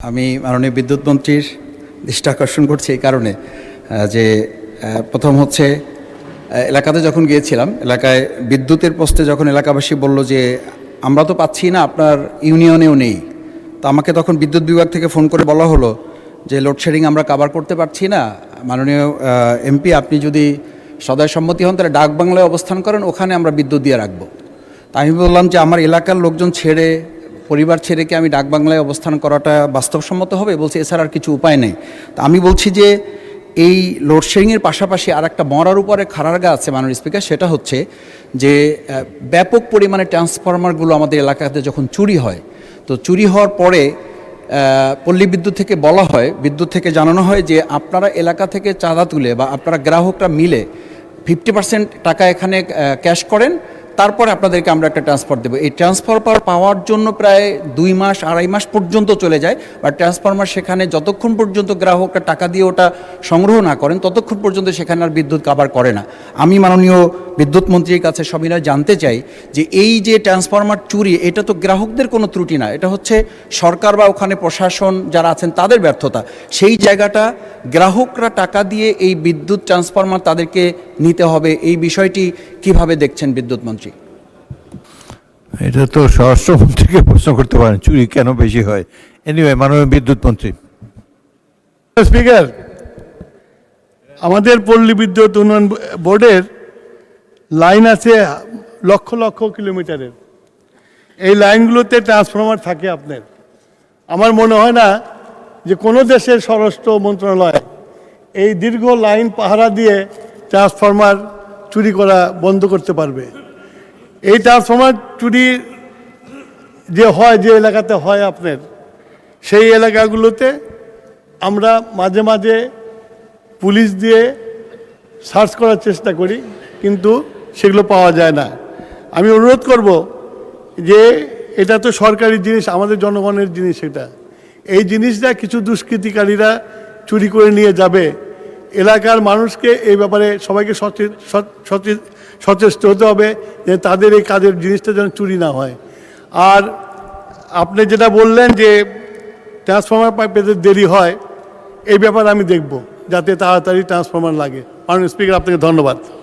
আমি মাননীয় বিদ্যুৎ মন্ত্রীর দৃষ্টি আকর্ষণ করছি এই কারণে যে প্রথম হচ্ছে এলাকাতে যখন গিয়েছিলাম, এলাকায় বিদ্যুতের পোস্টে যখন এলাকাবাসী বলল যে আমরা তো পাচ্ছি না, আপনার ইউনিয়নেও নেই, তো আমাকে তখন বিদ্যুৎ বিভাগ থেকে ফোন করে বলা হলো যে লোডশেডিং আমরা কাভার করতে পারছি না, মাননীয় এমপি আপনি যদি সদয় সম্মতি হন তাহলে ডাক বাংলায় অবস্থান করেন, ওখানে আমরা বিদ্যুৎ দিয়ে রাখবো। তা আমি বললাম যে আমার এলাকার লোকজন ছেড়ে, পরিবার ছেড়ে কি আমি ডাকবাংলায় অবস্থান করাটা বাস্তবসম্মত হবে? বলছে এছাড়া আর কিছু উপায় নেই। তা আমি বলছি যে এই লোডশেডিংয়ের পাশাপাশি আর একটা মরার উপরে খাড়ারগা আছে মাননীয় স্পিকার, সেটা হচ্ছে যে ব্যাপক পরিমাণে ট্রান্সফরমারগুলো আমাদের এলাকাতে যখন চুরি হয়, তো চুরি হওয়ার পরে পল্লী বিদ্যুৎ থেকে বলা হয়, বিদ্যুৎ থেকে জানানো হয় যে আপনারা এলাকা থেকে চাঁদা তুলে বা আপনারা গ্রাহকরা মিলে 50% টাকা এখানে ক্যাশ করেন, তারপরে আপনাদেরকে আমরা একটা ট্রান্সফার দেবো। এই ট্রান্সফার পাওয়ার জন্য প্রায় 2 মাস 2.5 মাস পর্যন্ত চলে যায়, বা ট্রান্সফরমার সেখানে যতক্ষণ পর্যন্ত গ্রাহকরা টাকা দিয়ে ওটা সংগ্রহ না করেন ততক্ষণ পর্যন্ত সেখানে আর বিদ্যুৎ কাভার করে না। আমি মাননীয় বিদ্যুৎ মন্ত্রীর কাছে সবিনয় জানতে চাই যে এই যে ট্রান্সফরমার চুরি, এটা তো গ্রাহকদের কোনো ত্রুটি না, এটা হচ্ছে সরকার বা ওখানে প্রশাসন যারা আছেন তাদের ব্যর্থতা। সেই জায়গাটা গ্রাহকরা টাকা দিয়ে এই বিদ্যুৎ ট্রান্সফরমার তাদেরকে নিতে হবে, এই বিষয়টি কিভাবে দেখছেন বিদ্যুৎ মন্ত্রী? এটা তো স্বরাষ্ট্রমন্ত্রীকে প্রশ্ন করতে পারেন, চুরি কেন বেশি হয়। এনিওয়ে, মাননীয় বিদ্যুৎ মন্ত্রী। স্পিকার, আমাদের পল্লী বিদ্যুৎ উন্নয়ন বোর্ডের লাইন আছে লক্ষ লক্ষ কিলোমিটারের। এই লাইনগুলোতে ট্রান্সফরমার থাকে আপনার। আমার মনে হয় না যে কোনো দেশের স্বরাষ্ট্র মন্ত্রণালয় এই দীর্ঘ লাইন পাহারা দিয়ে ট্রান্সফরমার চুরি করা বন্ধ করতে পারবে। এই ট্রান্সফরমার চুরি যে হয়, যে এলাকাতে হয় আপনার, সেই এলাকাগুলোতে আমরা মাঝে মাঝে পুলিশ দিয়ে সার্চ করার চেষ্টা করি, কিন্তু সেগুলো পাওয়া যায় না। আমি অনুরোধ করব যে এটা তো সরকারি জিনিস, আমাদের জনগণের জিনিস, এটা এই জিনিসটা কিছু দুষ্কৃতিকারীরা চুরি করে নিয়ে যাবে। এলাকার মানুষকে এই ব্যাপারে সবাইকে সচেষ্ট হতে হবে যে তাদের এই কাজের জিনিসটা যেন চুরি না হয়। আর আপনি যেটা বললেন যে ট্রান্সফরমার পেতে দেরি হয়, এই ব্যাপারে আমি দেখব যাতে তাড়াতাড়ি ট্রান্সফরমার লাগে। মাননীয় স্পিকার, আপনাকে ধন্যবাদ।